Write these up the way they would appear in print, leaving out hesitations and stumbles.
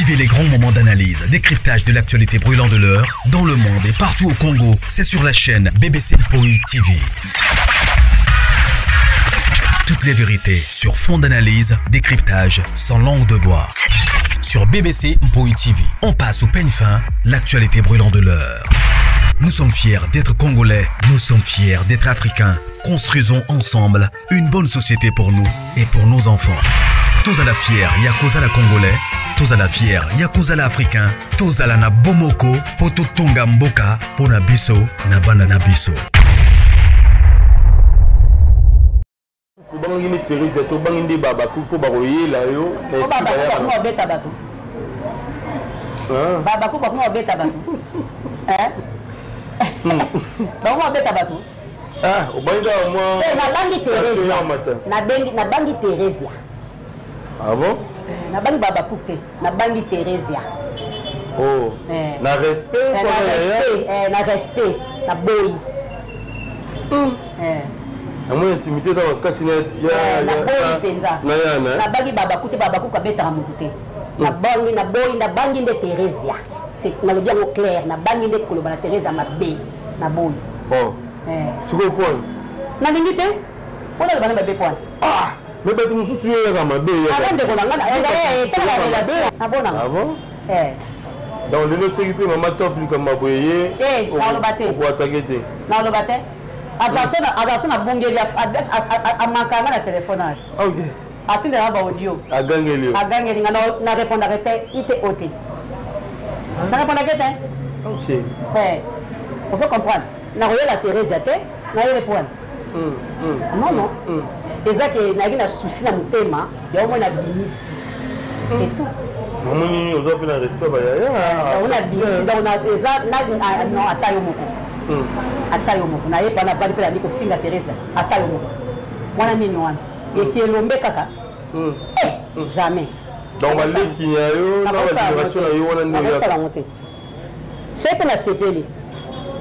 Vivez les grands moments d'analyse, décryptage de l'actualité brûlante de l'heure, dans le monde et partout au Congo. C'est sur la chaîne BBC Mpoï TV. Toutes les vérités sur fond d'analyse, décryptage, sans langue de bois. Sur BBC Mpoï TV, on passe au peigne fin, l'actualité brûlante de l'heure. Nous sommes fiers d'être Congolais, nous sommes fiers d'être Africains. Construisons ensemble une bonne société pour nous et pour nos enfants. Tous à la fière, Yakozala Congolais. Tous à la fière, Yakozala Africain. Tous à la na Bomoko, Poto Tonga Mboka, Pona Biso, na Banda na Biso. Bangini Teresa, to bangini baba kuko baroye la yo. Baba kuko obeta batu. Baba kuko obeta batu. Baba obeta batu. Ah, obanza moi. Na bangi Teresa. Na bangi Teresa. Ah bon? Na bangi baba kuko, na bangi Teresa. Oh. Na respect, na respect, na boy. Amwe intimité dans la cassinette ya na bangi baba kuko abeta mutute. Na bangi de Teresa. C'est na le dire au clair, na bangi de koloba na Teresa mabe, na boy. Bon. C'est quoi point? Na limite? On a le bana bébé point. Ah, mais tu me soucies ya mabe ya. Ah, ndeko na ngana, c'est la relation. Ah bon? Ah bon? Dans le no série maman top lui comme maboyé. Na le baté. Pour attaquer. Na le baté. Azaso na bungeli a mankanga na téléphonage. OK. Atinde na ba audio. Agangeli na répondre arrêté ite ôté. Na répondre arrêté. OK. On se comprendre. Na roye la Thérèse té, na yele point. Non. Et ça que na gina souci na mutema, ya mo na bimisi. C'est tout. Moni on doit faire un respect ba ya. On a bimisi donc na eza na non atayo moko. Atayo moko na ye pana bali pela ndiko finga Teresa atayo moko mwana nini wana ekelombe kaka jamais donc baleki nyayo na génération yo wana ndio ya sala monter c'est que la CPL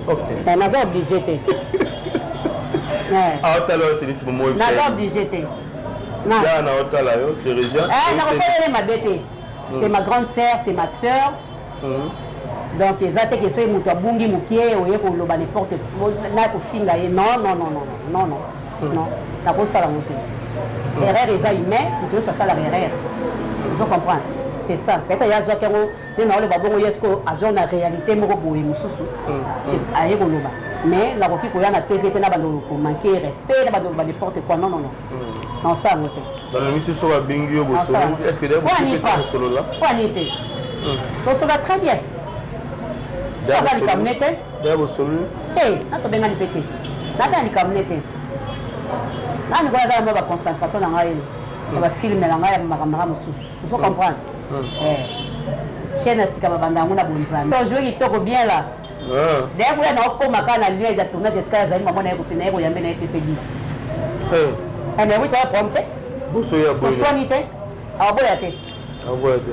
OK on a obligé té ah tout à l'heure c'est dit pour moi na obligé té na ya na otala yo Teresa na ko ma bête c'est ma grande sœur c'est ma sœur. Donc les attaques qui sont muto bungi mukie oye ko loba n'importe na ko finga ye non la ko sala monter erreur les humain tout ça la erreur ils comprendre c'est ça peut-être ya zo kero na le babongo yesko azon la réalité moko boye mususu aye ko loba mais la koki ko ya na TV te na bando ko manquer respect na bando ba n'importe quoi non ça monter dans le métier sur la bingi yo boso est-ce que d'ailleurs solo là quoi ni te ça va très bien. Ça va comme n'était. D'abord solo. Na to benga ni pété. Na ta ni comme n'était. Na ni ko za ba concentration na ngai. Na film na ngai makamara mususu. Vous comprendre? Chaîne sika banda ngona bonzana. To jouer kitoko bien là. D'ailleurs vous na ko makana lien ya tournage escala za mama na ko na ko yambe na PC bis. Mais oui tu as prompté. Boso ya boy. Soinité. Aboya té.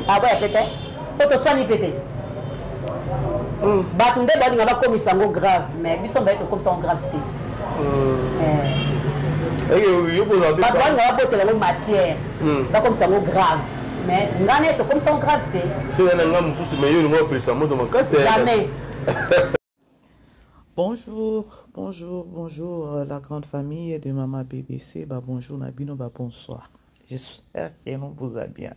Aboya pété. To soigner pété. Batunde badi ngaba comme sango grave mais biso ba comme ça en gravité yo boza ba badi ngaba bote la matière ba comme sango grave mais ngane to comme ça en gravité c'est un ngam mususu mais yo ngo pesa moto makase jamais. Bonjour la grande famille de Maman BBC, bonjour Nabino, bonsoir. J'espère que nous vous allez bien.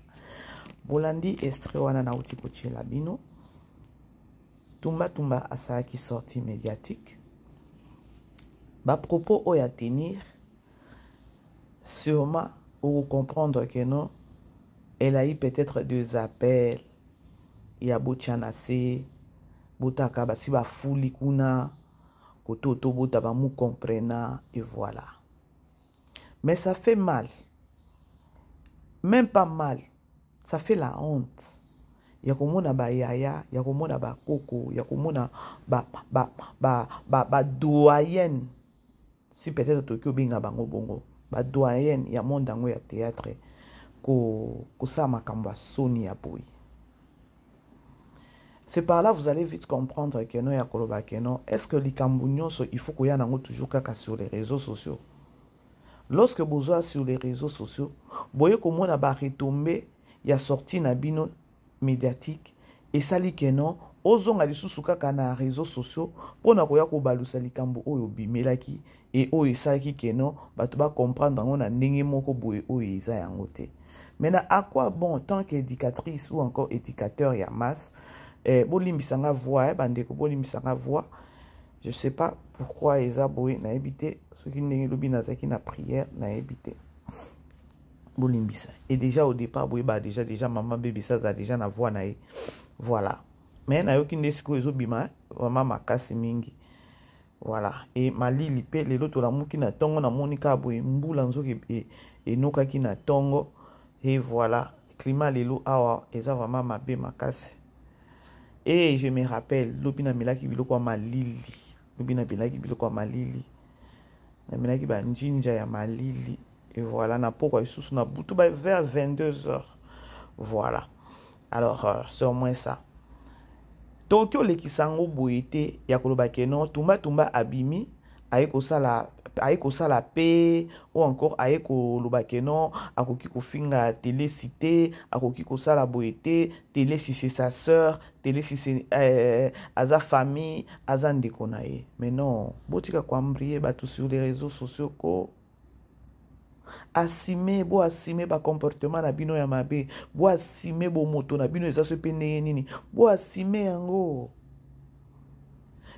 Bolandi estrewana na uti kochi labino. Tumba asa qui sorti médiatique. Ba propos au à tenir sûrement pour comprendre que non, elle a eu peut-être deux appels. Il y a Bochanase, Botaka basi ba fuli kuna, koto bota ba mou comprena et voilà. Mais ça fait mal. Même pas mal. Ça fait la honte. Yakomona ba yaya, yakomona ba koko, yakomona ba doyenne. Si peut-être Tokyo binga bango bongo, ba doyenne ya monde ngo ya théâtre ko sa makambo soni ya boy. C'est par là vous allez vite comprendre que non ya koloba que non. Est-ce que likambo nyonso il faut ko ya nango toujours kaka sur les réseaux sociaux. Lorsque vous êtes sur les réseaux sociaux, boye komona ba retomber ya sorti na bino médiatique esali ke non ozonga lisusu kaka na réseaux sociaux mpona koya kobalusa likambo oyo bimelaki e oyo esalaki ke non bato bacomprendre yango na ndenge moko boye oyo eza yango te. Maintenant, à quoi bon, tant qu'éducatrice ou encore éducateur ya masse, bolimbisanga voix, bandeko bolimbisanga voix. Je sais pas pourquoi eza boye na éviter ceux qui n'ont lobi nazaki na prière na éviter. Bolimbisa. Et déjà au départ boye ba déjà maman bébé ça a déjà na voix na e. Voilà. Mais na yoki ndesiko ezo bima vraiment makasi mingi. Voilà. Et malili pe lelo to la muki na tongo na monika boye mbula nzoki e noka ki na tongo. Et voilà, climat lelo awa eza vraiment mabe makasi. Et je me rappelle, lobina milaki biloko ya malili. Lobina bilaki biloko ya malili. Na milaki ba njinja ya malili. Et voilà, na poko isusu na butu ba vers 22h. Voilà. Alors, c'est au moins ça. Tokyo lekisango boyete ya koloba keno tumba abimi ayeko sala pe ou encore ayeko lobakeno akoki kofinga télé cité akoki kosala boyete télé si c'est sa sœur télé si c'est aza famille aza ndeko na ye. Mais non botika kwambrier bato sur les réseaux sociaux ko asime ba comportement na bino ya mabe bo asime bo moto na bino eza so pe ndenge nini bo asime yango.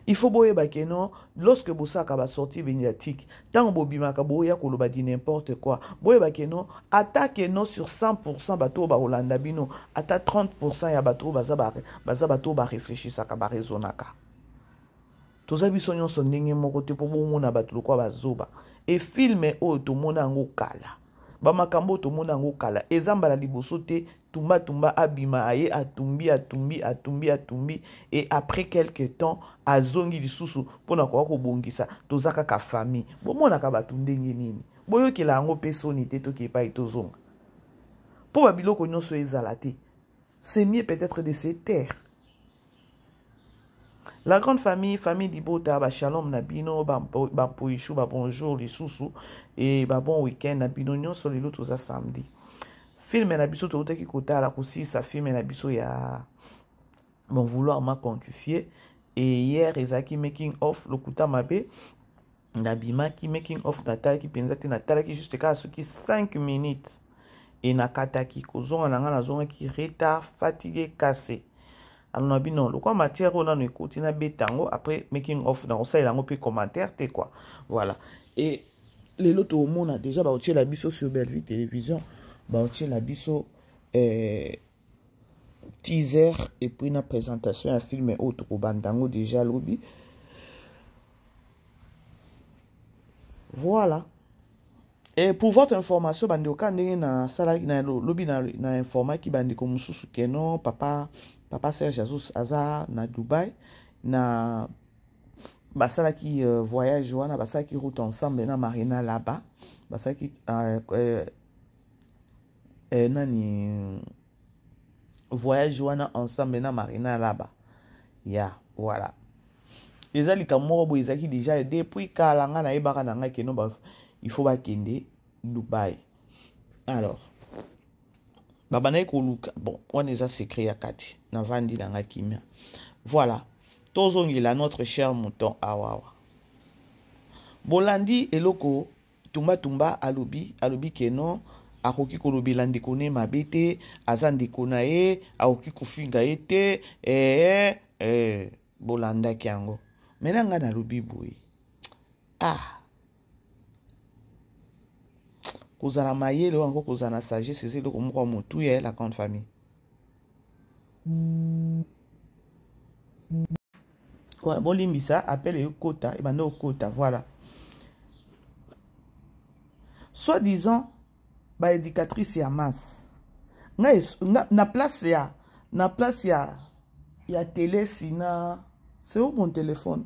Il faut boyeba que non, lorsque bosaka ba sortie médiatique, tant bobimaka boya koloba di n'importe quoi. Boyeba que non, attaque non sur 100% bato ba Holanda bino, ata 30% ya bato baza bato ba réfléchissaka ba raisonnaka. Toza biso nyonso ndenge moko te po bomona bato lokwa bazoba. Et filme o to mona ngo kala. Ba makambo to mona ngo kala. Ezambala liboso te tumba abima aye atumbi et après quelque temps azongi lisusu pona kwa ko bongisa tozaka ka famille bomona ka batu ndenge nini boyo kila yango pesoni te to kepa itozonga po babiloko nyonso ezala te. C'est mieux peut-être de se taire. La grande famille d'Ibota, ba shalom na bino, ba poishu, ba bonjour lisusu et ba bon week-end na bino nyonso lelo toza samedi. Film na biso to ki kota la kosi sa film na biso ya bon vouloir m'a confier et hier ezaki making of lokuta mabe na bima ki making of natala ki penza te natala ki juste ka soki 5 minutes et nakata ki kozonga nanga na zonga ki retard fatigué cassé. Alors na bino le quoi matière on a no ekoti na betango après making of na osa elango pe commentaire te quoi. Voilà. Et les loto au monde a déjà ba otie la biso sur Bellevue télévision. Bah, la biso teaser et puis une présentation un film autre au bandango déjà lobby. Voilà. Et pour votre information bandoka ndenge na sala na lobby na informa ki bandiko mususu keno papa Serge Azus aza na Dubaï na basala ki voyage wana basala ki route ensemble na Marina là-bas basala ki nani voyage wana ensemble na Marina là-bas. Ya, voilà. Ezali kamoko bo ezaki déjà depuis kalanga na ebaka na ngai keno ba il faut ba kende Dubaï. Alors babana ko luka bon on est à secret ya kati na vandi na ngai kimia. Voilà. Tozongi la notre cher mouton awawa. Bolandi eloko tumba alobi keno akoki kolobela ndeko ne mabete aza ndeko na ye akoki kofinga ye te bolandaki yango mena nga nalobi boye kozala mayele wango kozala na sagesse eza eloko moko ya motu ya la grande famille. Voilà, bolimbisa appelle okota ebanda okota. Voilà, soi-disant ba éducatrice ya masse na place ya télé sina c'est où mon téléphone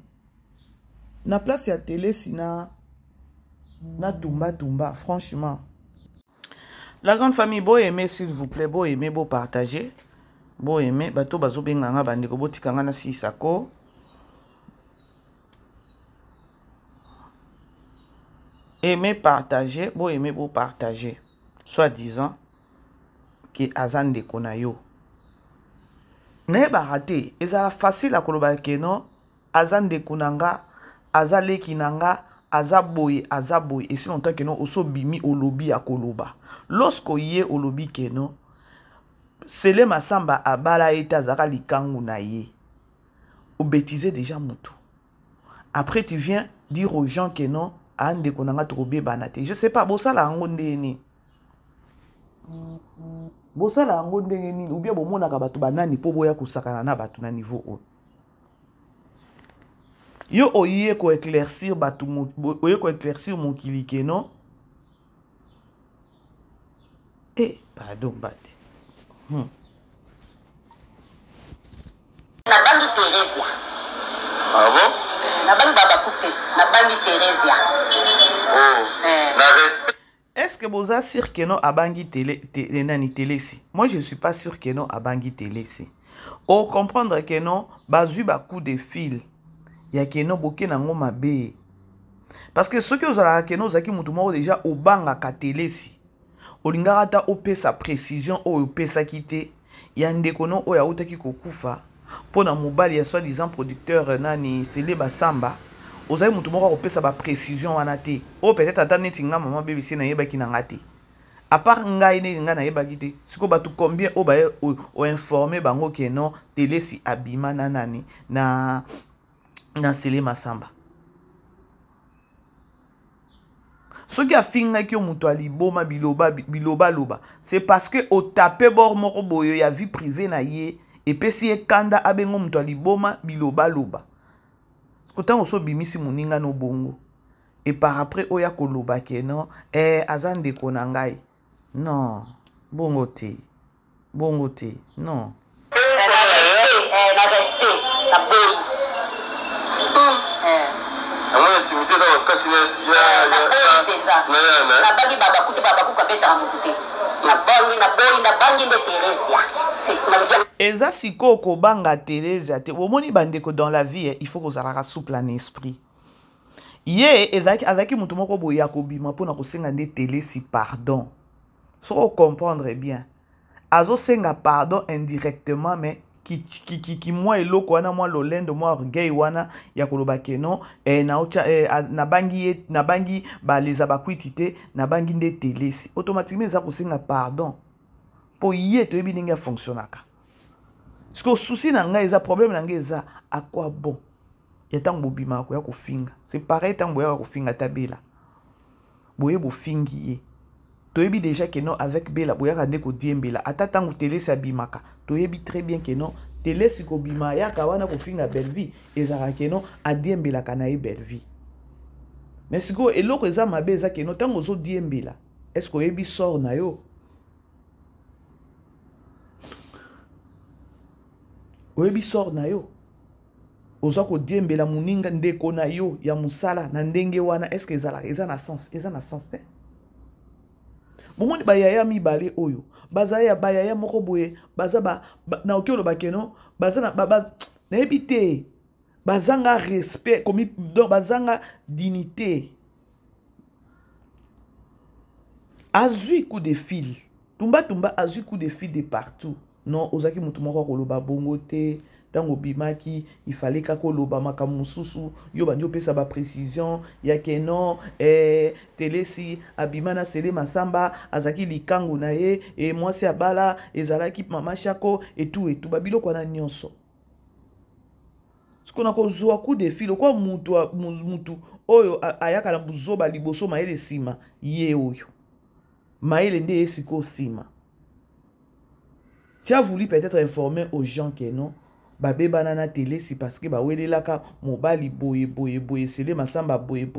na place ya télé sina na tumba franchement. La grande famille bo aimer s'il vous plaît bo aimer bo partager bo aimer bato bazo benganga bandeko botikanga na sisako aimer partager bo aimer bo partager soi-disant que azan de konayo ne ba raté ezala facile akoloba ke non aza ndeko nanga aza leki nanga aza boye et si longtemps que non oso bimi olobi akoloba lorsque yé olobi ke non Sele Masamba abala eta zaka likangu na ye ou bêtiser déjà mutu après tu viens dire aux gens que non ande konanga trobe banate je sais pas bosala ngo ndeni bosala ngo ndeni ou bien bomona ka batu banani po boya kusakana na batu na niveau o yo oye ko éclaircir batu oye ko éclaircir mon kilike non pardon bati Nabangi Teresia. Ah bon? Nabangi Baba Coupe. Nabangi Teresia. Oh. La respect. Est-ce que vous êtes sûr que non abangi télé si? Moi je suis pas sûr que non abangi télé si. Ou comprendre que non bazu ba coup de fil. Ya que non boké na ngoma be. Parce que ce que vous avez que non zaki mutu moko déjà au banga ka télé si. Olingata ope sa précision o ope sa kité. Ya ndeko non o ya utaki kokufa. Pona mobali ya soi-disant producteur nani Sele Masamba. Ozayi mutu moko ope sa ba précision wana te. O peut-être ata neti nga maman bébé si na yebaki na ngati. À part ngai ne nga na yebaki te. Siko batu combien o ba o informer bango ke non télé si abima na nani na Sele Masamba. Ce qui a fini que mutu aliboma biloba loba, c'est parce que au tapé bord moko boyo ya vie privée na ye et puis si kanda abengo mutu aliboma biloba loba. Kotan oso bimisi muninga no bongo. Et par après oya koloba ke non azande konangai. Non, bongo te. Non. La respect, la boy. Amona intimité dans le cassinet na bangi Baba Coupe beta mutute. Na bangi de Teresia. C'est malgré Eza siko ko banga Teresia te. Omoni bandeko dans la vie, il faut que ça souple en esprit. Ye ezaki mutu moko boya ko bima pona ko senga nde télé si pardon. So comprendre bien. Azo senga pardon indirectement mais qui moi eloko wana moi lolendo moi orgueil wana ya koloba ke non na bangi ba leza bakwitite na bangi nde télé si automatiquement ça ko senga pardon po yé to ebi ninga fonctionnaka. Parce que souci na nga eza problème na nga eza à quoi bon ya tango bima ko ya ko finga c'est pareil tango ya ko finga tabela boye bo fingi ye to ebi déjà que non avec bela boya ka ndeko diembela ata tango télé sa bimaka to ebi très bien que non télé si ko bima ya ka wana ko finga belle vie ezaka que non a diembela kana e belle vie mais siko eloko eza mabe eza que non tango zo diembela est-ce que ebi sort na yo oyebi sort na yo oza ko diembela muninga ndeko na yo ya musala na ndenge wana est-ce que eza na sens te bomoni bayaya mibale oyo bazaya bayaya moko boye baza na okelo bakeno baza na na ebite bazanga respect comme donc bazanga dignité azui coup de fil tumba azui coup de fil de partout non ozaki mutu moko koloba bongo te tango bimaki il fallait kako loba makamususu yo bandi opesa ba précision ya ke non télé si abimana Sele Masamba azaki likangu na ye et moi c'est abala ezalaki mama chako et tout babiloko na nyonso ce qu'on a kozwa coup de fil kwa mutu oyo ayaka na buzoba liboso maele sima ye oyo maele nde esiko sima. Tu as voulu peut-être informer aux gens que non babé banana télé c'est parce que ba welelaka mobali boye Sele Masamba boye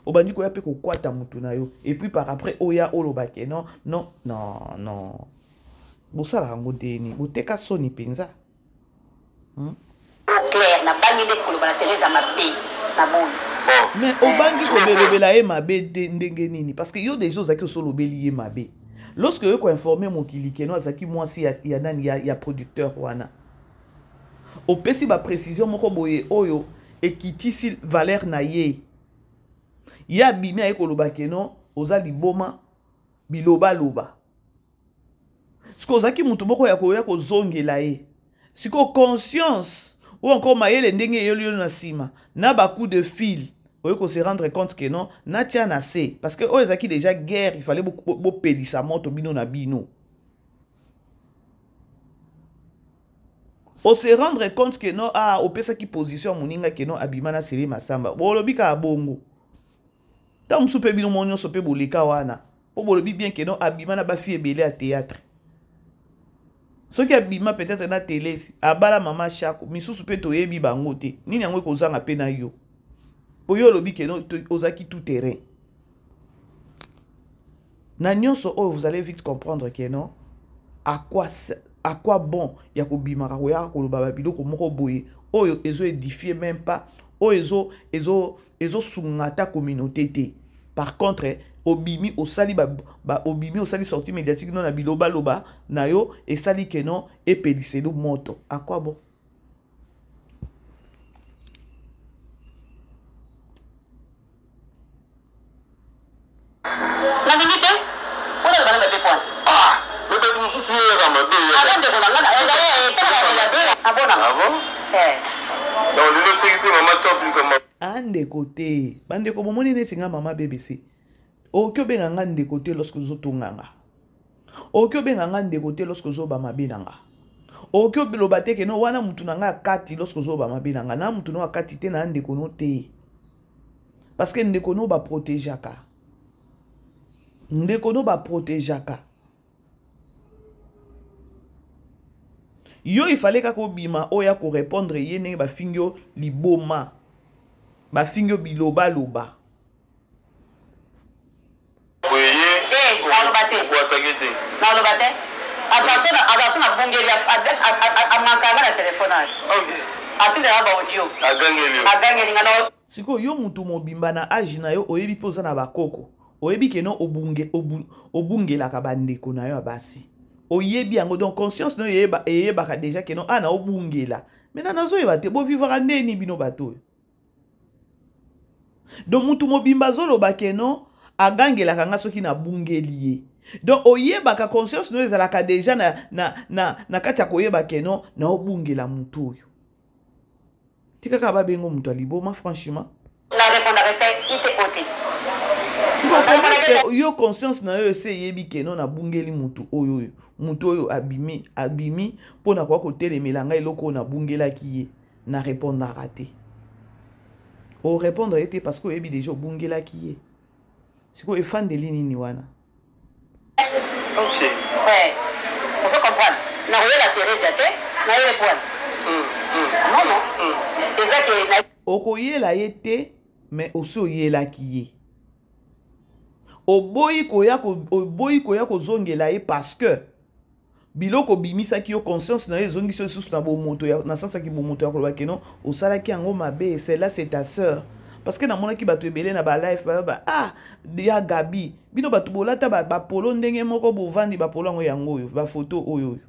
obandi ko yape ko kwata mutu na yo et puis par après oya oloba ke non bosala ngo deni boteka soni penza clair na bangi de koloba na Teresa mabe na boy. Mais obangi ko belebela e mabe ndenge nini parce que yo des choses qui so lobeli e mabe. Lorsque yo ko informer mon kilikeno azaki moi si ya nani ya producteur wana opesi ba précision moko boye oyo ekitisi valeur na ye ya bimi ay koloba keno oza liboma biloba loba ce que ozaki mutu moko ya ko zongela ye siko conscience ou encore mayele ndenge yolo na sima na ba coup de fil oyo ko se rendre compte que non na tia na se parce que oyo ezaki déjà guerre il fallait bo pelisa moto bino na bino. On se rendre compte que non au pesa ki position moninga que non abimana sele masamba bolobi ka bongo ta msupe bino monyo sope boleka wana po bolobi bien que non abimana ba fille belé à théâtre. Ce qui abima peut-être na télé abala mama chako misusu pe to yebi bango te nini yango ko zanga pe na yo po yo lobi que non ozaki tout terrain na nyonso oh vous allez vite comprendre que non à quoi bon ya ko bima ka ya ko loba biloko moko boye oyo ezo édifier même pas oyo ezo sungata communauté te. Par contre obimi osali obimi osali sortie médiatique non na biloba loba na yo et sali que non et pelissé do moto à quoi bon. La limite on a le ballon de points. Le bâtiment sous Avant de donc le sécurité maman top comme ande côté bande ko bomoni ne singa mama BBC o kyo benga ngande côté lorsque zo tonganga o kyo benga ngande côté lorsque zo ba mabinanga o kyo biloba te ke no wana mutu nanga kati lorsque zo ba mabinanga na mutu no akati te na ande kono te parce que ndeko no ba protégeaka ndeko no ba protégeaka yo il fallait kako bima oya ko répondre yene ba fingyo liboma ba fingyo biloba loba na lo bate afaso na bongeli amankanga na téléphonage atule ba audio agangeli ngana siko yo mutu mobimba na age na yo oyebi poza na bakoko oyebi ke no obungela ka bandeko na yo abasi oyebi yango donc conscience no yeba ka déjà ke no ana obungela mena nazo yeba te bo vivre ndeni bino bato donc mutu mobimba zolo ba ke no agangela kanga soki na bungeliye donc oyeba ka conscience no ezala ka déjà na kati ya koyeba ke no na obungela mutu oyo tika ka ba bengo mutu aliboma franchement la répondre te ite côté yo conscience na yo se yebi ke no na bungeli mutu oyo abimi pona kwa ko telemela eloko na bungela ki na répondre raté o répondre était parce que yebi déjà bungela ki siko e fan de ligne ni wana OK ouais on se comprend na la Thérèse te na le point non exact okoyela yete mais aussi oyela ki oboyi koya kozongela ye parce que biloko bimisaki yo conscience na ezongisi susu na bomoto na sasa ki bomoto ya koloba keno osalaki yango mabe celle-là c'est ta sœur parce que na mona ki bato ebele na ba life ya Gabi bino bato bolata ba polo ndenge moko bovandi ba polo yango oyo ba photo oyo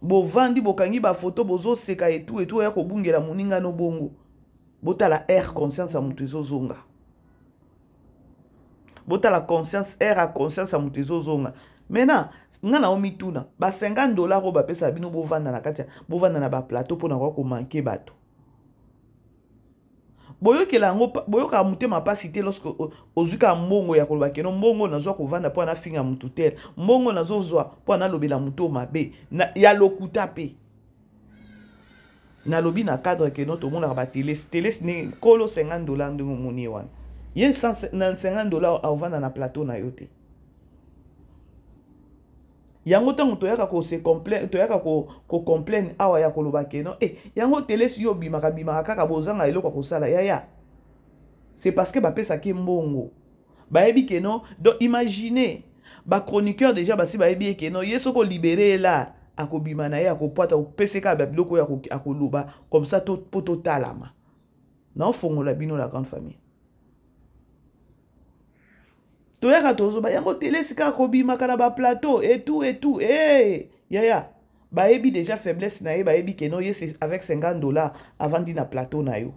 bovandi bokangi ba photo bozo seka etu ya kobungela moninga no bongo botala air conscience a mutu ezozonga botala conscience air a conscience a mutu ezozonga maintenant nga na omituna ba $50 oyo bapesa bino bovanda na kati bovanda na ba plateau pona kwa ko manquer bato boyokela ngo boyoka mutema pasi te lorsque ozuka mbongo ya koloba keno mbongo nazwa kovanda po na finga mutu tel mbongo nazozwa po na lobela mutu mabe ya lokuta pe na lobi na cadre que notre monde a télé ni kolo $50 de moni wana yen $50 a vendre na plateau na yote yango tango toyaka ko se complain toyaka ko complain awa ya koloba keno yango télé si yo bimaka kaka bozanga eloko ko sala ya c'est parce que ba pesa ki mbongo ba ebi keno donc imaginez ba chroniqueur déjà basi ba ebi keno yeso ko libérer là akobima na ye akopata opeseka biloko ya akoluba comme ça to poto talama na fongola bino la grande famille to yaka tozoba yango télé sika akobima kana ba plateau et tout ya ba ebi déjà faiblesse na ye ba ebi keno ye c'est avec $50 avant di na plateau na yo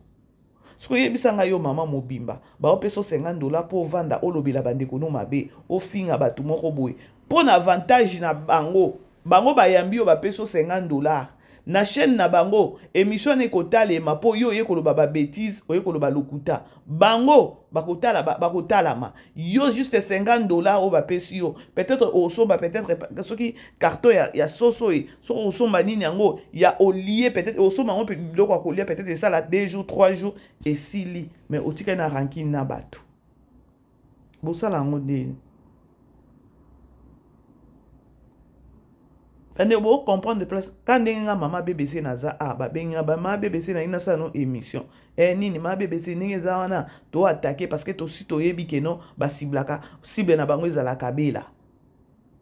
siko yebisanga yo mama mobimba ba opeso $50 po vanda olobela bandeko no mabe ofinga batu moko boye pour avantage na bango bango bayambi yo bapeso $50 na chaîne na bango émission ne kotalema po yo yekoloba ba bêtise oyekoloba lokuta bango bakotalama yo juste $50 o bapesi yo peut-être osomba peut-être soki carton ya soso e soko osomba nini yango ya olie peut-être osomba ngo biloko ya kolia peut-être ça la 2 jours 3 jours esili mais otika na ranking na bato bosala ngo ndeni Quand vous comprenez de place, quand vous maman BBC naza ba maman BBC na ina sa no émission. Nini ma BBC ninge za wana to attaquer parce que to si to yebi ke no ba ciblaka cible na bango za la kabila.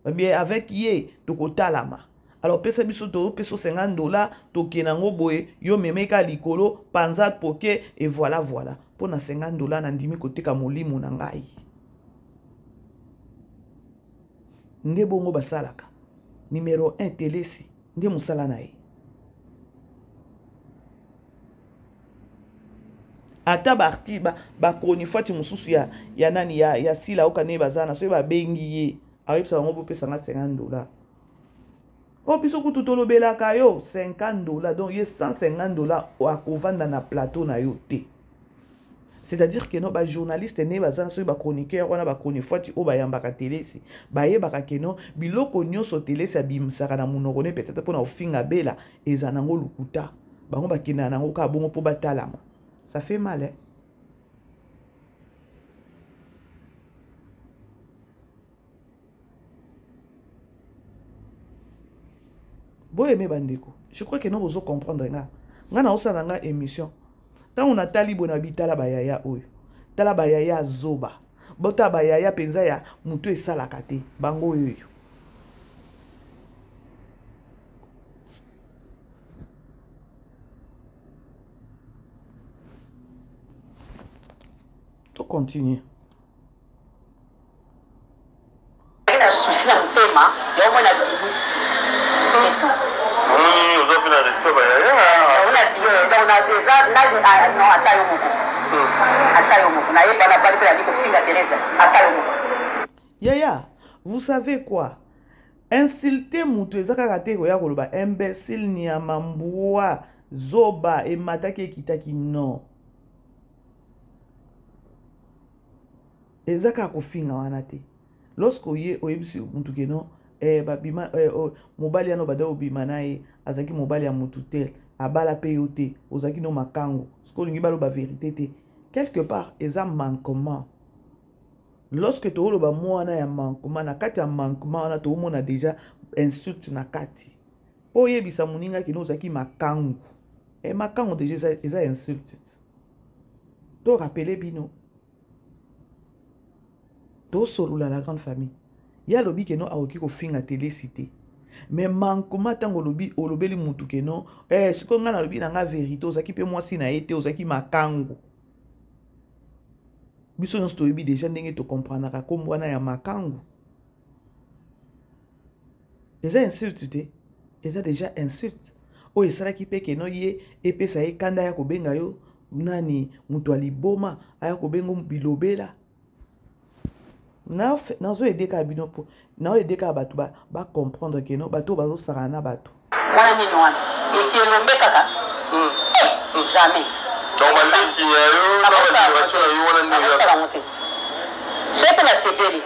Bien avec ye to kotalama. Alors pesa biso to peso $50 to kenango boye yo memeka likolo panzat poke et voilà. Pour na $50 na ndimi koteka molimo na ngai. Nde bongo basalaka. Numéro 1 telesi ndi musala na ye ata barti ba konifati mususu ya nani ya sila okane bazana so ba bengi ye ayipsa ngo bopesa nga $50 o biso kutu tolobelaka yo $50 donc ye $150 akovanda na plateau na yo te. C'est-à-dire que no ba journaliste ne bazana so ba chroniqueur wana ba konifati o bayambaka telesi bayebaka keno biloko nyonso telesi abimsaka na munoko ne peut-être pona ofinga bela ezanango lukuta bango bakina nango ka bongo po batalama. Ça fait mal hein? Boyeme bandeko, je crois que nous vous comprendre nga na osala nga émission. Quand on a talibo na bitala bayaya oyo. Tala bayaya zoba. Bota bayaya penza ya mutu esalaka te. Bango oyo. To continue. Ina souci na mutema, yo mona bimisi. C'est tout. Nous avons la respect bayaya. On a déjà non atayo moko na yeba na bali pela diko finga Teresa atayo moko. Yaya, vous savez quoi? Insulter mutu ezaka kate ko ya koloba imbécile ni amambua zoba e matake kitaki non. Ezaka ko finga wana te. Lorsque oyebisi mutu ke non babima mobali ano bada obima naye azaki mobali ya mutu tel abala peyote ozaki no makango skolingi balo ba vérité te quelque part eza manquement. Lorsque to lo ba mwana ya manquement na kati ya manquement wana to mona déjà insulte na kati oyebisa muninga kino ozaki makango makango déjà eza insulte to rappeler bino to solula la grande famille ya lobi ke no aoki ko finga télé cité mais manquement tango lobi olobeli mutu ke no siko nga na lobi na nga vérité ozaki pe mwasi na été ozaki makango biso nyonso toyebi déjà ndenge to comprendra kombo wana ya makango eza insulte te eza déjà insulte oyo esalaki pe ke no ye epesa ye kanda ya kobenga yo nani mutu aliboma aya kobenga bilobela nazo edeka bino po na edeka bato ba comprendre que no bato bazo sarana bato mwana nini wana ekilombe kaka jamais donc bandeki yayo na situation yo wana ndio sala mote sope na sepeli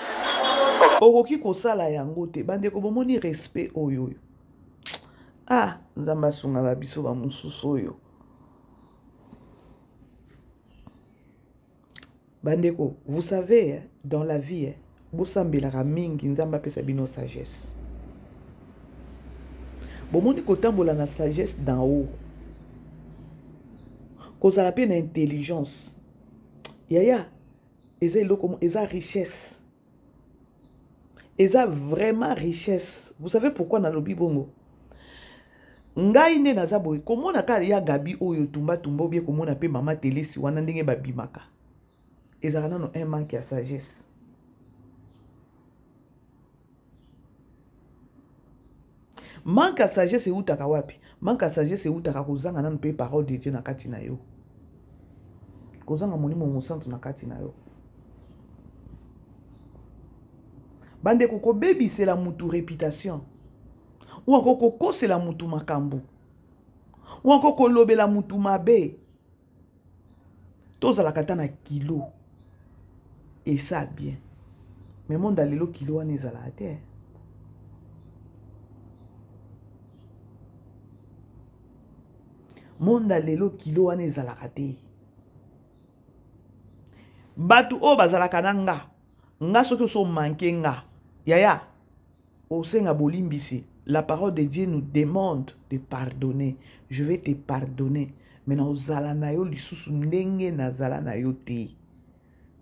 okoki kosala yango te bandeko bomoni respect oyo nzamba asunga babiso ba mususu oyo bandeko vous savez dans la vie bosambelaka mingi nzamba pesa bino sagesse bomoni kotambola na sagesse d'en haut kozala pe na intelligence yaya eza eloko eza richesse eza vraiment richesse. Vous savez pourquoi na lobi bongo ngai nde naza boye komona kala ya gabi oyo tumba bien komona pe mama telesi wana ndenge babimaka ezaka nano un manque ya sagesse. Manque ya sagesse eutaka wapi? Manque ya sagesse eutaka kozanga nano pe parole de Dieu na kati na yo, kozanga molimo mosantu na kati na yo. bande koko baby c'est la mutu réputation ou encore koko c'est la mutu makambu ou encore kolobe la mutu mabe tous la katana kilo et ça bien mais mon dalelo kilo wana ezala te mon dalelo kilo wana ezala te batu o bazalaka na nga soki so manke nga yaya osenga bolimbisi la parole de Dieu nous demande de pardonner je vais te pardonner mais na ozala na yo lisusu ndenge nazala na yo te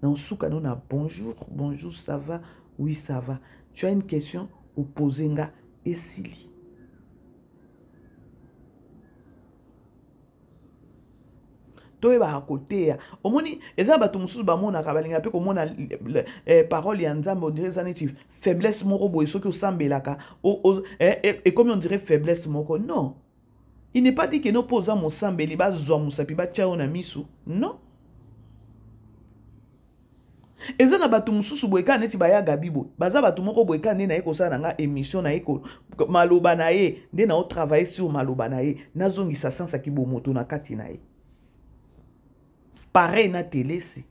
na osuka no na bonjour bonjour ça va oui ça va tu as une question opposer nga esili toyeba à côté omoni eza bato mususu bamona kabalinga pe komona parole ya nzambe on dirait ça neti faiblesse moko boye soki osambelaka et comme on dirait faiblesse moko non il n'est pas dit que no posa mosambeli bazwa musapi batia na misu non eza na bato mususu boye ka neti bayaga bibo baza bato moko boye ka nde na ye kosala na nga émission na ye maloba na ye nde na o travailler sur maloba na ye nazongisa sansa ki bomoto na kati na ye pareil na télé c'est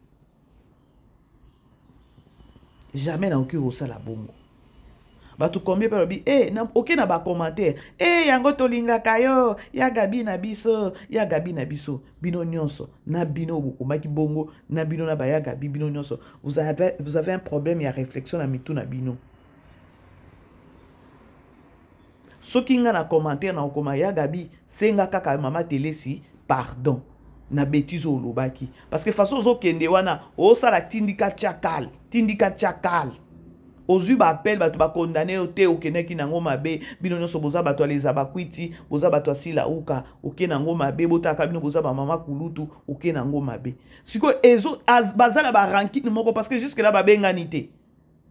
jamais na oki osala bongo bato combien par bi na oké na ba commentaire yango tolingaka yo ya gabi na biso bino nyonso na bino bokomaki bongo na bino na ba ya gabi bino nyonso vous avez un problème ya réflexion na mitu na bino soki nga na commentaire na okoma ya gabi senga kaka mama télé si pardon na bêtise olobaki parce que façon zo kende wana o sala tindika chakal ozui ba appel bato ba condamné ote okeneki nango mabe bino nyonso boza bato aleza bakwiti boza bato asila uka okenango mabe botaka bino boza ba mama kulutu okenango mabe siko ezo bazala ba ranking moko parce que jusque là ba bengani te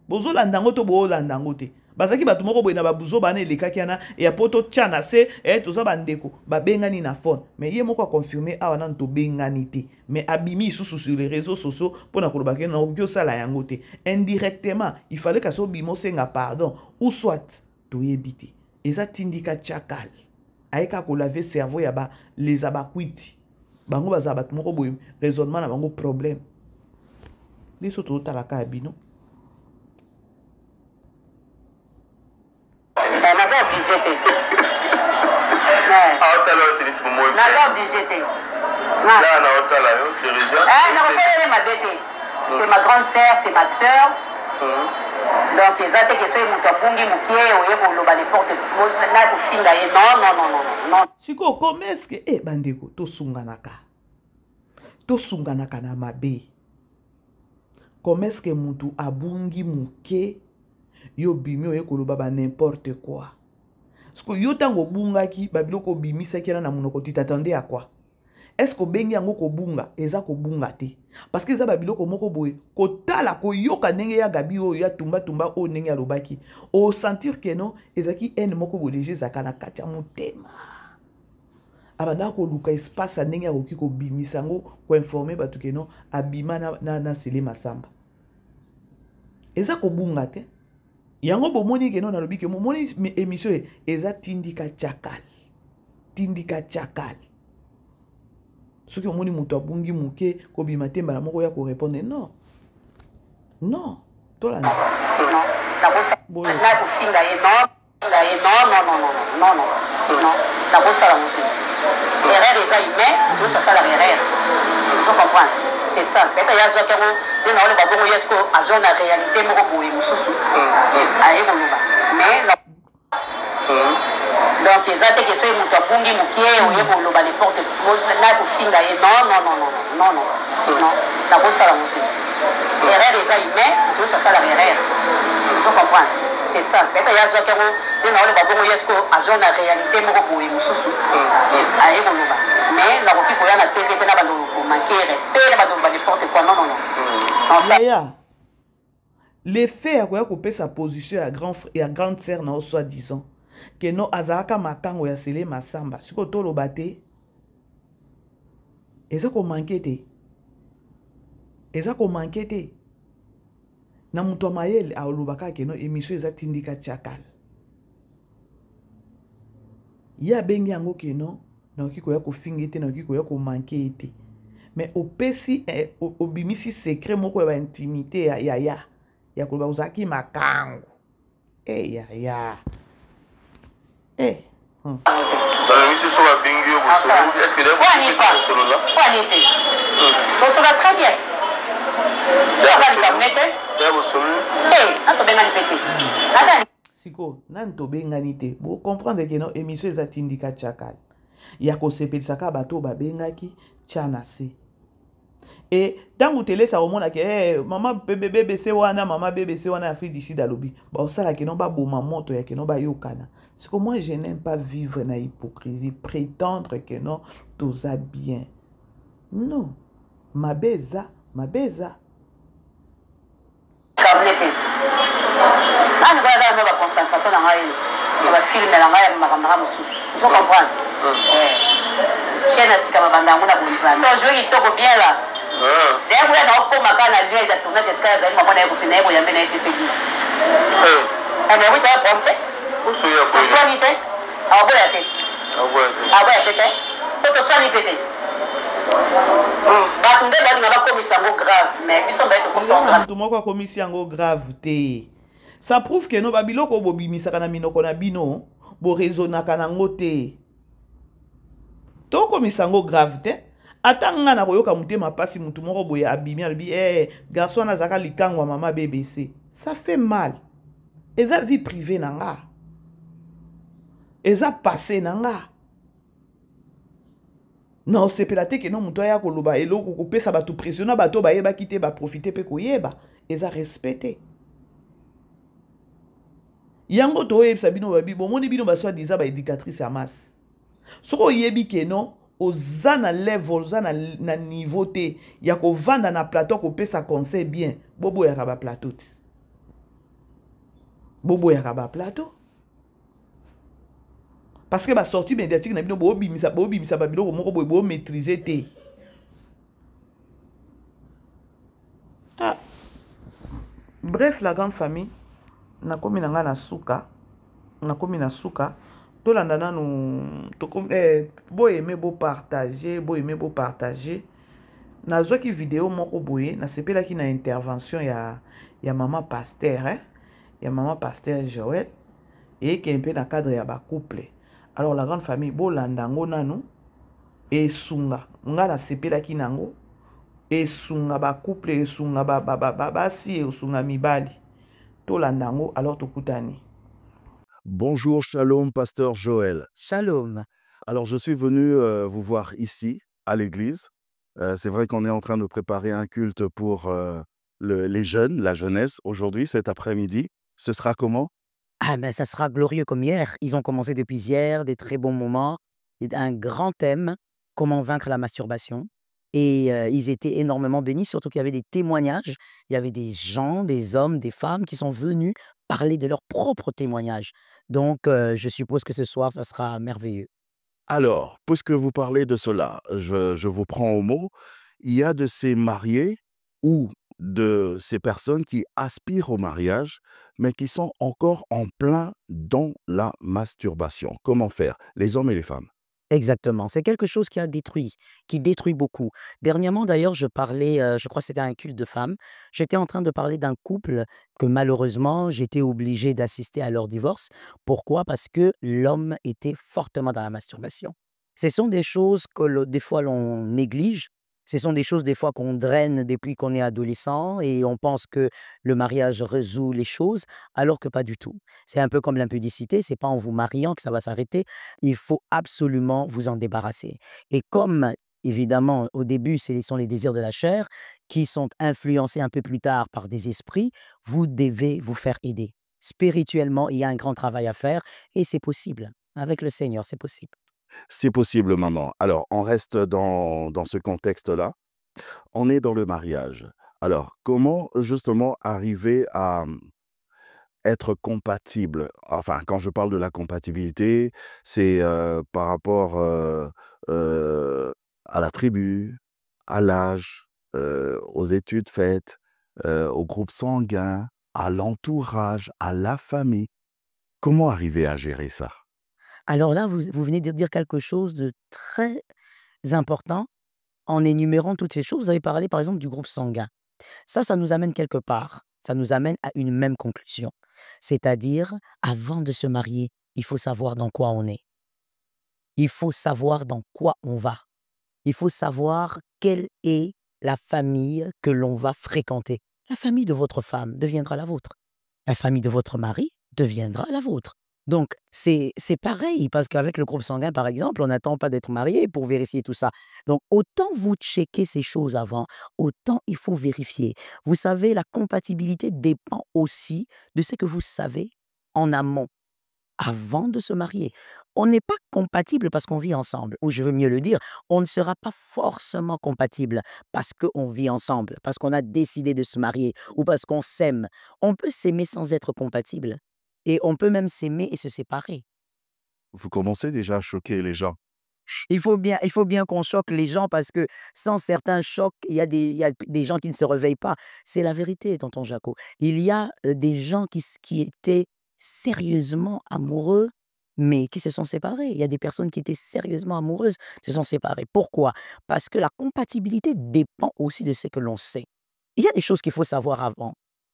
bozo landango to bo landango te bazaki bato moko boye na babuzo bana elekaki ana ya poto tchana se toza bandeko babengani na phone mais ye moko a confirmer awa nan to bengani te mais abimi sous sur les réseaux sociaux pona kolobaki na okyo sala yango te indirectement il fallait que so bimo senga pardon ou soit to yebite eza tindika chakal aika ko laver cerveau ya ba les abakwiti bango baza bato moko boye raisonnement na bango problème biso to talaka bino naza obligé te aotala yo sili tipo moi naza obligé te là na otala yo Thérésia nakotelele mabe te c'est ma grande sœur c'est ma sœur donc eza te ke soki moto abungi mokie oye koloba leporte na kofinga ye non siko komeske bandeko tosunganaka na mabe komeske mutu abungi mokie yo bimi oye koloba ba n'importe quoi parce que yo tango bungaki babiloko bimisa kena na munoko titatande à quoi est-ce que bengi yango ko bunga eza ko bunga te parce que eza babiloko moko boye ko tala ko yoka ndenge ya gabi o ya tumba o ndenge ya lobaki o sentir que non ezaki en moko bo léger zakana katia motema abanda ko luka espace ndenge ya koki ko bimisa ngo ko informer batu que non abima na sele masamba eza ko bunga te yango bomoni ke non na lobi ke momoni émission eza tindika chakal soki omoni muto abungi muke ko bima temba la moko ya ko répondre non tola na kofinga ye non nakosala mote erreur eza humain toujours asala erreur vous comprendre c'est ça peut-être yazwaki yango nde na oloba bongo yesko azwa na réalité moko boye mosusu aye koloba mais donc eza te ke soki moto abungi mokie oye koloba leporte na kofinga ye non nakosala mote erreur eza humain toujours asala erreur vous comprendre c'est ça peut-être yazwaki yango nde na oloba bongo yesko azwa na réalité moko boye mosusu aye koloba mais nakoki koya na tv te na bando manquer respect na bando ba n'importe quoi non Yaya l'effet akoya kopesa position ya grande sœur na soi disant que no azalaka makango ya sele masamba siko toloba te eza ko manquer te na mutu ya mayele alobaka keno émission eza tindika tiakala ye abengi yango keno nakoki koya kofinga ete nakoki koya komanke ete mais opesi obimisi secret moko ya baintimité ya yaya ya koloba ozalaki makango yaya très bien. siko nani tobengani te bocomprendre ke no émission eza tindika tiakala ya kosepelisaka bato babengaki tia na se e ntango telesa komona ke mama BBC wana mama BBC wana ya Afrique du Sud alobi baosala keno baboma moto ya keno bayokana siko moi je n'aime pas vivre na hypocrisie prétendre que non toza bien non mabeza concentration dans le film et dans le je comprends. Chaîne à ce que ma bande a bon je vais y bien là. D'ailleurs, vous avez comme ma canne vient de tourner jusqu'à la zone, ma bonne écoute, vous avez bien été séduit. Mais oui, tu as prompté. Vous soignez, ah ouais, à tête. Ah ouais, à tête. Pour te soigner, pété. Batunde bali na ba commission grave, mais ils sont bêtes comme ça grave. Tout monde quoi commission grave té. Ça prouve que no babiloko bobimisaka na minoko na bino bo raisonnaka nango te. To komisango grave te. Atanga na koyoka mutema pasi mutu moko boye abimi albi garçon na zaka likangwa mama BBC. Ça fait mal. Eza vie privée nanga. Eza passé nanga. Non, c'est pelate que non mutu ya koloba eloko kopesa bato pressiona bato bayeba kite ba profiter pe koyeba. Eza respecté. Yango to yebisa bino babi bomoni bino baswa diza ba éducatrice à masse. Soko yebi ke non oza na level oza na niveau te ya ko vanda na plateau ko pesa conseil bien bobo ya ba plateau ti. Bobo ya ba plateau. Parce que ba sortie médiatique na bino bo bimisa ba bino moko bo maîtriser te. Ah. Bref, la grande famille nakomi na nga na suka nakomi na suka tolanda nanu bo aimer bo partager nazwaki vidéo moko boye nasepelaki na intervention ya maman pasteur ya maman pasteur Joël et qui est na cadre ya ba couple. Alors la grande famille bo landango nanu et sunga nga nasepelaki nango et sunga ba couple et sunga ba si et sunga mibali. Alors tokutani. Bonjour, shalom, pasteur Joël. Shalom. Alors, je suis venu vous voir ici, à l'église. C'est vrai qu'on est en train de préparer un culte pour les jeunes, la jeunesse, aujourd'hui, cet après-midi. Ce sera comment? Ah ben, ça sera glorieux comme hier. Ils ont commencé depuis hier, des très bons moments. Un grand thème, comment vaincre la masturbation. Et ils étaient énormément bénis, surtout qu'il y avait des témoignages. Il y avait des gens, des hommes, des femmes qui sont venus parler de leurs propres témoignages. Donc, je suppose que ce soir, ça sera merveilleux. Alors, puisque vous parlez de cela, je vous prends au mot. Il y a de ces mariés ou de ces personnes qui aspirent au mariage, mais qui sont encore en plein dans la masturbation. Comment faire, les hommes et les femmes? Exactement. C'est quelque chose qui détruit beaucoup. Dernièrement, d'ailleurs, je parlais, je crois que c'était un culte de femmes. J'étais en train de parler d'un couple que malheureusement, j'étais obligé d'assister à leur divorce. Pourquoi? Parce que l'homme était fortement dans la masturbation. Ce sont des choses que des fois l'on néglige. Ce sont des choses des fois qu'on draine depuis qu'on est adolescent et on pense que le mariage résout les choses, alors que pas du tout. C'est un peu comme l'impudicité, c'est pas en vous mariant que ça va s'arrêter. Il faut absolument vous en débarrasser. Et comme évidemment au début ce sont les désirs de la chair qui sont influencés un peu plus tard par des esprits, vous devez vous faire aider. Spirituellement, il y a un grand travail à faire et c'est possible. Avec le Seigneur, c'est possible. C'est possible, maman. Alors, on reste dans ce contexte-là. On est dans le mariage. Alors, comment justement arriver à être compatible? Enfin, quand je parle de la compatibilité, c'est par rapport à la tribu, à l'âge, aux études faites, au groupe sanguin, à l'entourage, à la famille. Comment arriver à gérer ça? Alors là, vous venez de dire quelque chose de très important en énumérant toutes ces choses. Vous avez parlé, par exemple, du groupe sanguin. Ça nous amène quelque part. Ça nous amène à une même conclusion. C'est-à-dire, avant de se marier, il faut savoir dans quoi on est. Il faut savoir dans quoi on va. Il faut savoir quelle est la famille que l'on va fréquenter. La famille de votre femme deviendra la vôtre. La famille de votre mari deviendra la vôtre. Donc, c'est pareil, parce qu'avec le groupe sanguin, par exemple, on n'attend pas d'être marié pour vérifier tout ça. Donc, autant vous checkez ces choses avant, autant il faut vérifier. Vous savez, la compatibilité dépend aussi de ce que vous savez en amont, avant de se marier. On n'est pas compatible parce qu'on vit ensemble, ou je veux mieux le dire, on ne sera pas forcément compatible parce qu'on vit ensemble, parce qu'on a décidé de se marier, ou parce qu'on s'aime. On peut s'aimer sans être compatible. Et on peut même s'aimer et se séparer. Vous commencez déjà à choquer les gens. Il faut bien qu'on choque les gens parce que sans certains chocs, il y a des gens qui ne se réveillent pas. C'est la vérité, tonton Jaco. Il y a des gens qui étaient sérieusement amoureux, mais qui se sont séparés. Il y a des personnes qui étaient sérieusement amoureuses, se sont séparées. Pourquoi? Parce que la compatibilité dépend aussi de ce que l'on sait. Il y a des choses qu'il faut savoir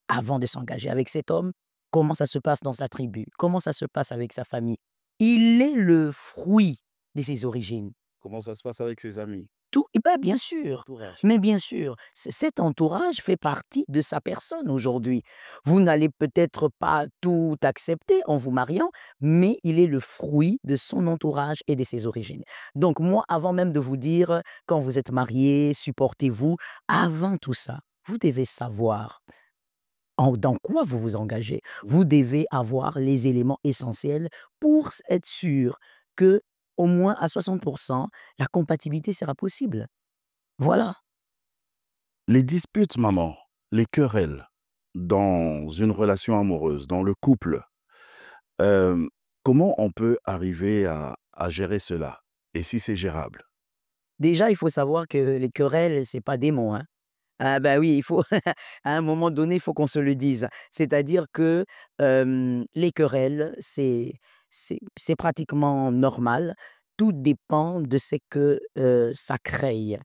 avant de s'engager avec cet homme. Comment ça se passe dans sa tribu? Comment ça se passe avec sa famille? Il est le fruit de ses origines. Comment ça se passe avec ses amis? Tout, eh ben, bien sûr, Entourage. mais bien sûr, cet entourage fait partie de sa personne aujourd'hui. Vous n'allez peut-être pas tout accepter en vous mariant, mais il est le fruit de son entourage et de ses origines. Donc moi, avant même de vous dire, quand vous êtes mariés, supportez-vous, avant tout ça, vous devez savoir dans quoi vous vous engagez. Vous devez avoir les éléments essentiels pour être sûr que, au moins à 60%, la compatibilité sera possible. Voilà. Les disputes, maman, les querelles dans une relation amoureuse, dans le couple, euh, comment on peut arriver à gérer cela? Et si c'est gérable? Déjà, il faut savoir que les querelles, c'est pas des mots, hein. Ah bah oui, il faut à un moment donné, il faut qu'on se le dise. C'est-à-dire que, les querelles, c'est pratiquement normal. Tout dépend de ce que, ça crée.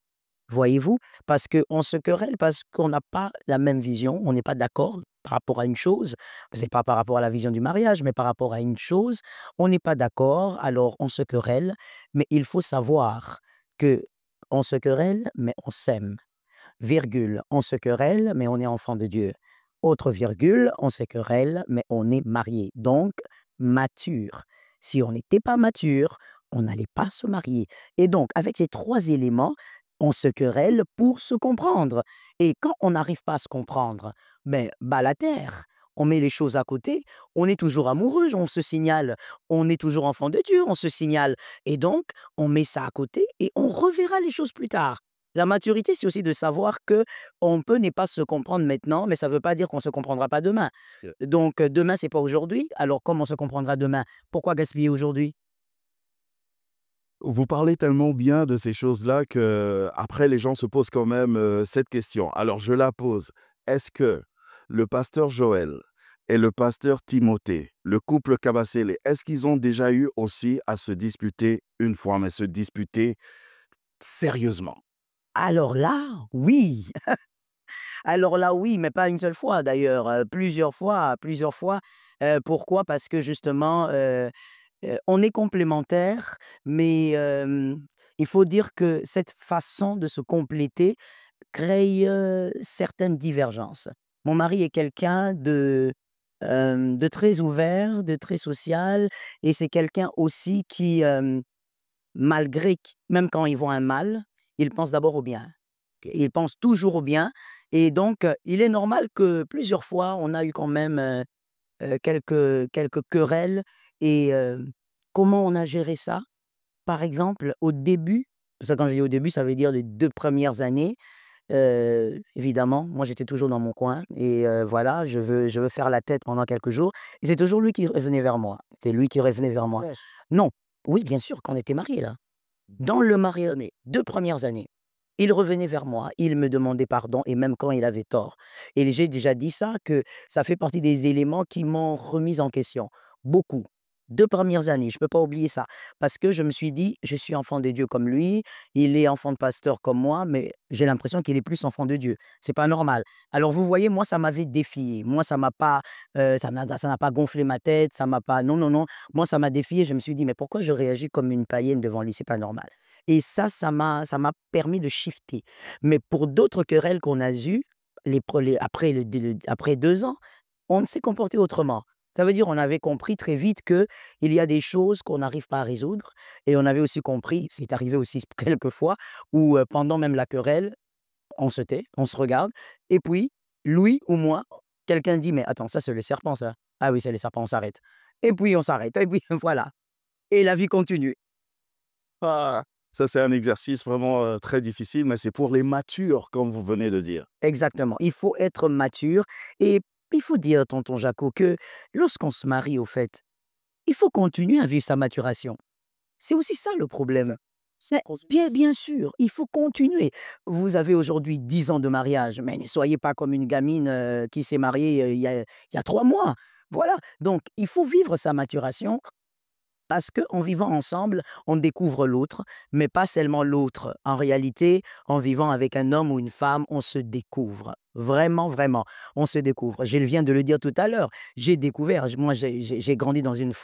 Voyez-vous? Parce qu'on se querelle parce qu'on n'a pas la même vision, on n'est pas d'accord par rapport à une chose. C'est pas par rapport à la vision du mariage, mais par rapport à une chose. On n'est pas d'accord, alors on se querelle, mais il faut savoir que on se querelle, mais on s'aime. Virgule, on se querelle, mais on est enfant de Dieu. Autre virgule, on se querelle, mais on est marié. Donc, mature. Si on n'était pas mature, on n'allait pas se marier. Et donc, avec ces trois éléments, on se querelle pour se comprendre. Et quand on n'arrive pas à se comprendre, ben, bas la terre. On met les choses à côté, on est toujours amoureux, on se signale. On est toujours enfant de Dieu, on se signale. Et donc, on met ça à côté et on reverra les choses plus tard. La maturité, c'est aussi de savoir que on peut ne pas se comprendre maintenant, mais ça ne veut pas dire qu'on ne se comprendra pas demain. Yeah. Donc, demain, c'est pas aujourd'hui. Alors, comment on se comprendra demain? Pourquoi gaspiller aujourd'hui? Vous parlez tellement bien de ces choses-là que après les gens se posent quand même cette question. Alors je la pose. Est-ce que le pasteur Joël et le pasteur Timothée, le couple Kabasele, est-ce qu'ils ont déjà eu aussi à se disputer une fois, mais se disputer sérieusement? Alors là, oui. Alors là, oui, mais pas une seule fois d'ailleurs, plusieurs fois, plusieurs fois. Pourquoi? Parce que justement, on est complémentaires, mais il faut dire que cette façon de se compléter crée, certaines divergences. Mon mari est quelqu'un de très ouvert, de très social et c'est quelqu'un aussi qui, malgré q même quand il voit un mal, il pense d'abord au bien. Il pense toujours au bien et donc il est normal que plusieurs fois, on a eu quand même, quelques querelles et comment on a géré ça? Par exemple, au début, parce que quand je dis au début, ça veut dire les 2 premières années, évidemment, moi j'étais toujours dans mon coin et voilà, je veux faire la tête pendant quelques jours et c'est toujours lui qui revenait vers moi. C'est lui qui revenait vers moi. Ouais. Non, oui, bien sûr, quand on était mariés là. Dans le mariage, 2 premières années. il revenait vers moi, il me demandait pardon et même quand il avait tort. Et j'ai déjà dit ça, que ça fait partie des éléments qui m'ont remise en question. Beaucoup. 2 premières années, je ne peux pas oublier ça. Parce que je me suis dit: «Je suis enfant de Dieu comme lui, il est enfant de pasteur comme moi, mais j'ai l'impression qu'il est plus enfant de Dieu. C'est pas normal». Alors vous voyez, moi, ça m'avait défié. Moi, ça m'a pas, ça n'a pas gonflé ma tête, ça m'a pas non, non, non. Moi, ça m'a défié. Je me suis dit: «Mais pourquoi je réagis comme une païenne devant lui? C'est pas normal». Et ça m'a permis de shifter. Mais pour d'autres querelles qu'on a eues, après 2 ans, on s'est comporté autrement. Ça veut dire on avait compris très vite qu'il y a des choses qu'on n'arrive pas à résoudre et on avait aussi compris, c'est arrivé aussi quelques fois où, pendant même la querelle, on se tait, on se regarde et puis lui ou moi, quelqu'un dit: «Mais attends, ça c'est le serpent ça». «Ah oui, c'est le serpent, on s'arrête». Et puis on s'arrête et puis voilà et la vie continue. Ah, ça, c'est un exercice vraiment très difficile, mais c'est pour les matures, comme vous venez de dire. Exactement. Il faut être mature et il faut dire, tonton Jaco, que lorsqu'on se marie, au fait, il faut continuer à vivre sa maturation. C'est aussi ça le problème. Bien sûr, il faut continuer. Vous avez aujourd'hui 10 ans de mariage, mais ne soyez pas comme une gamine qui s'est mariée il y a 3 mois. Voilà. Donc, il faut vivre sa maturation parce qu'en vivant ensemble, on découvre l'autre, mais pas seulement l'autre. En réalité, en vivant avec un homme ou une femme, on se découvre. Vraiment, vraiment, on se découvre. Je viens de le dire tout à l'heure. J'ai découvert, moi j'ai grandi dans une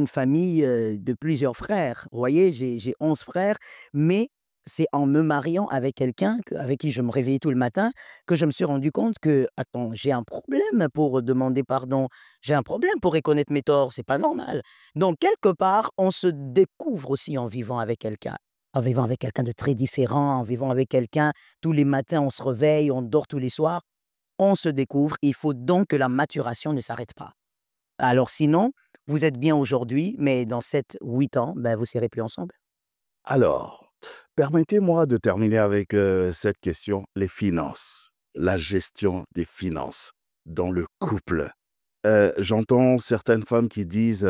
famille de plusieurs frères. Vous voyez, j'ai 11 frères, mais c'est en me mariant avec quelqu'un avec qui je me réveillais tout le matin que je me suis rendu compte que, attends, j'ai un problème pour demander pardon. J'ai un problème pour reconnaître mes torts, c'est pas normal. Donc, quelque part, on se découvre aussi en vivant avec quelqu'un. En vivant avec quelqu'un de très différent, en vivant avec quelqu'un, tous les matins, on se réveille, on dort tous les soirs, on se découvre. Il faut donc que la maturation ne s'arrête pas. Alors sinon, vous êtes bien aujourd'hui, mais dans 7, 8 ans, ben, vous ne serez plus ensemble. Alors, permettez-moi de terminer avec cette question, les finances, la gestion des finances dans le couple. J'entends certaines femmes qui disent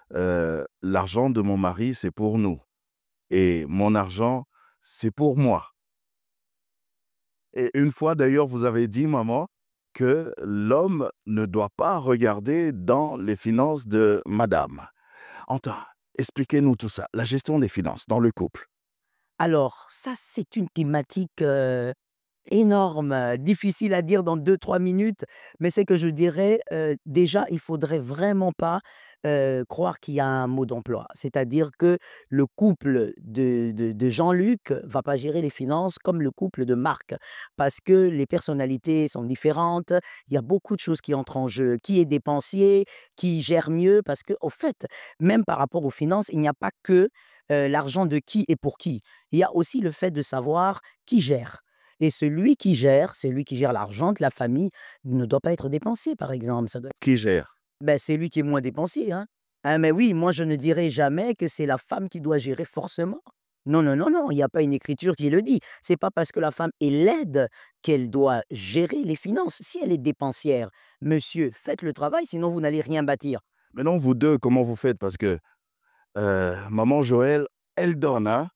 l'argent de mon mari, c'est pour nous. Et mon argent, c'est pour moi. Et une fois d'ailleurs, vous avez dit, maman, que l'homme ne doit pas regarder dans les finances de madame. Enfin, expliquez-nous tout ça, la gestion des finances dans le couple. Alors, ça, c'est une thématique énorme, difficile à dire dans 2, 3 minutes, mais c'est que je dirais, déjà, il faudrait vraiment pas croire qu'il y a un mot d'emploi. C'est-à-dire que le couple de Jean-Luc va pas gérer les finances comme le couple de Marc, parce que les personnalités sont différentes, il y a beaucoup de choses qui entrent en jeu. Qui est dépensier, qui gère mieux, parce que au fait, même par rapport aux finances, il n'y a pas que l'argent de qui et pour qui. Il y a aussi le fait de savoir qui gère. Et celui qui gère l'argent de la famille ne doit pas être dépensier, par exemple. Ça doit être Qui gère? ben, c'est lui qui est moins dépensier, hein. Ah, mais oui, moi je ne dirais jamais que c'est la femme qui doit gérer forcément. Non, non, non, non, il n'y a pas une écriture qui le dit. C'est pas parce que la femme est laide qu'elle doit gérer les finances. Si elle est dépensière, monsieur, faites le travail, sinon vous n'allez rien bâtir. Maintenant, vous deux, comment vous faites? Parce que maman Joël, elle donne, hein?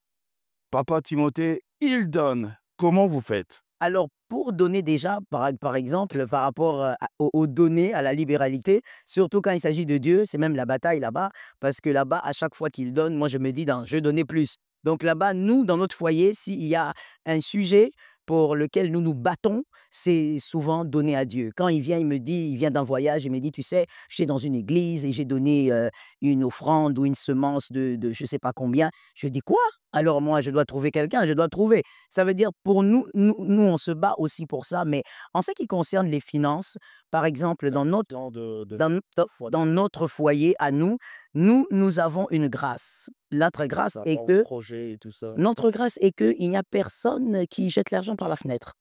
Papa Timothée, il donne. Comment vous faites? Alors, pour donner déjà, par exemple, par rapport aux données, à la libéralité, surtout quand il s'agit de Dieu, c'est même la bataille là-bas, parce que là-bas, à chaque fois qu'il donne, moi je me dis, je vais donner plus. Donc là-bas, nous, dans notre foyer, s'il y a un sujet pour lequel nous nous battons, c'est souvent donner à Dieu. Quand il vient, il vient d'un voyage, il me dit, tu sais, j'étais dans une église et j'ai donné une offrande ou une semence de je ne sais pas combien. Je dis, quoi? Alors moi, je dois trouver quelqu'un, je dois trouver. Ça veut dire pour nous, on se bat aussi pour ça, mais en ce qui concerne les finances, par exemple, dans notre, dans notre foyer à nous, nous avons une grâce. Notre grâce est que, projet et tout ça. notre grâce est que il n'y a personne qui jette l'argent par la fenêtre.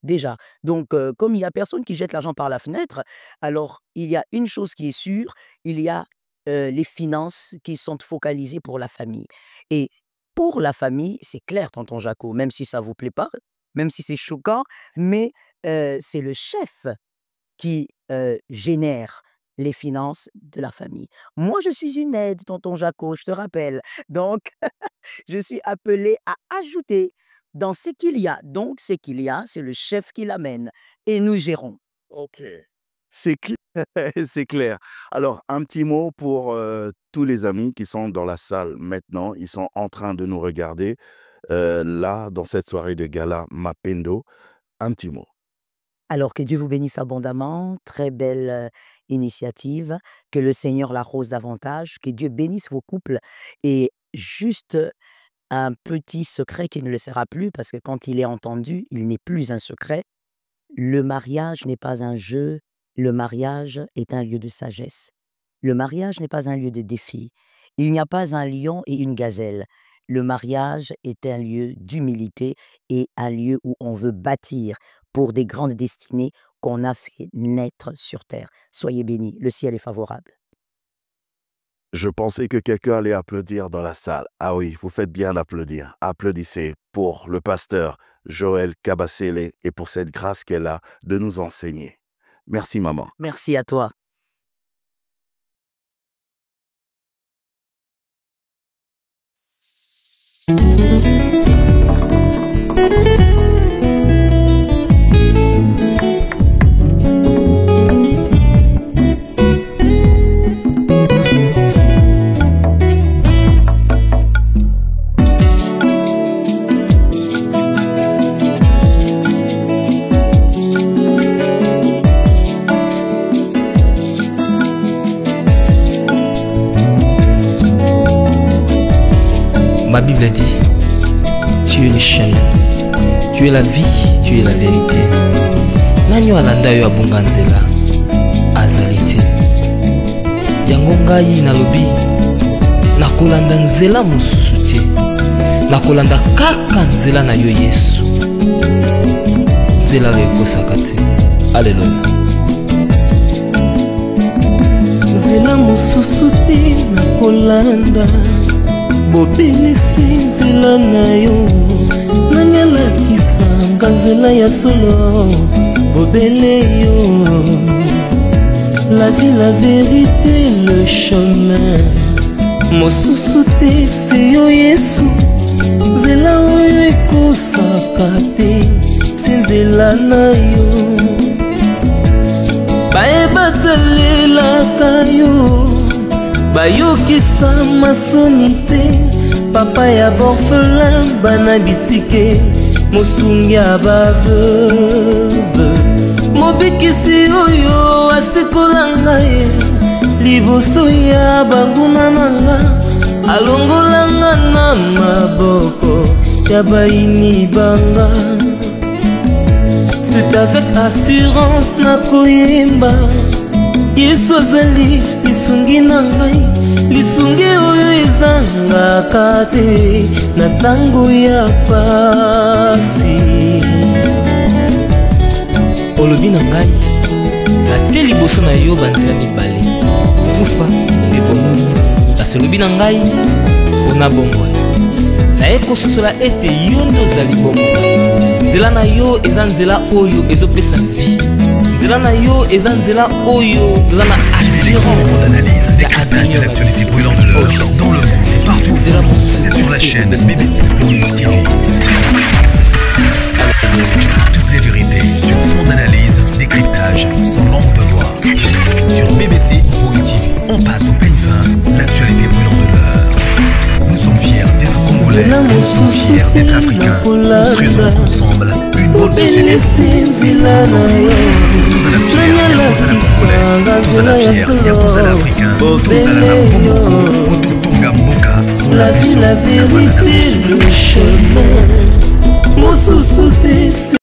Déjà. Donc, comme il n'y a personne qui jette l'argent par la fenêtre, alors il y a une chose qui est sûre, il y a les finances qui sont focalisées pour la famille. Et pour la famille, c'est clair, tonton Jaco, même si ça ne vous plaît pas, même si c'est choquant, mais c'est le chef qui génère les finances de la famille. Moi, je suis une aide, tonton Jaco, je te rappelle. Donc, je suis appelée à ajouter dans ce qu'il y a. Donc, ce qu'il y a, c'est le chef qui l'amène et nous gérons. Ok. C'est clair. C'est clair. Alors, un petit mot pour tous les amis qui sont dans la salle maintenant. Ils sont en train de nous regarder là, dans cette soirée de gala Mapendo. Un petit mot. Alors, que Dieu vous bénisse abondamment. Très belle initiative. Que le Seigneur l'arrose davantage. Que Dieu bénisse vos couples. Et juste un petit secret qui ne le sera plus, parce que quand il est entendu, il n'est plus un secret. Le mariage n'est pas un jeu. Le mariage est un lieu de sagesse. Le mariage n'est pas un lieu de défi. Il n'y a pas un lion et une gazelle. Le mariage est un lieu d'humilité et un lieu où on veut bâtir pour des grandes destinées qu'on a fait naître sur terre. Soyez bénis, le ciel est favorable. Je pensais que quelqu'un allait applaudir dans la salle. Ah oui, vous faites bien d'applaudir. Applaudissez pour le pasteur Joël Kabasele et pour cette grâce qu'elle a de nous enseigner. Merci, maman. Merci à toi. Ma Bible dit, tu es le chemin, tu es la vie, tu es la vérité. Nani alanda yo abunga nzela azali te. Yango ngai nalobi nakolanda nzela mosusu te. Nakolanda kaka nzela na yo Yesu. Nzela oyo ekosaka te. Alleluya. Nzela mosusu te nakolanda. Bobelisi nzela na yo nani alakisanga nzela ya solo bobele yo. La vie, la vérité, le chemin mosusu te se yo Yesu. Nzela oyo ekosaka te se nzela na yo. Bayebatalelaka yo bayokisa masoni te. Papa ya borphelin bana bitike mosungi ya baveuve. Mobikisi oyo asikola ngai liboso ya banguna nanga. Alongolanga na maboko ya baini banga. C'est avec assurance nakoyemba Yesu azali lisungi na ngai. Lisungi oyo ezangaka te na tango ya pasi. Olobi na ngai natie liboso na yo banzela mibale, kufa mpe bomoi. Kasi olobi na ngai mpona bomoi naye kososola ete yo nde ozali bomoi. Nzela na yo eza nzela oyo ezopesa vie. Nzela na yo eza nzela oyo toza na assurance d'analyse, décryptage de l'actualité brûlante de l'heure dans le monde et partout. C'est sur la chaîne BBC TV. Toutes les vérités sur fond d'analyse, décryptage sans langue de bois. Sur BBC TV, on passe au peigne fin, l'actualité brûlante de l'heure. Nous sommes fiers d'être congolais, nous sommes fiers d'être africains. Construisons ensemble une bonne société et nous enfants. Tous à la fière, tous à la congolais, tous à la fière, tous à l'africain, tous à la Nambomoko, tous Tonga Mboka, pour la maison, la banane à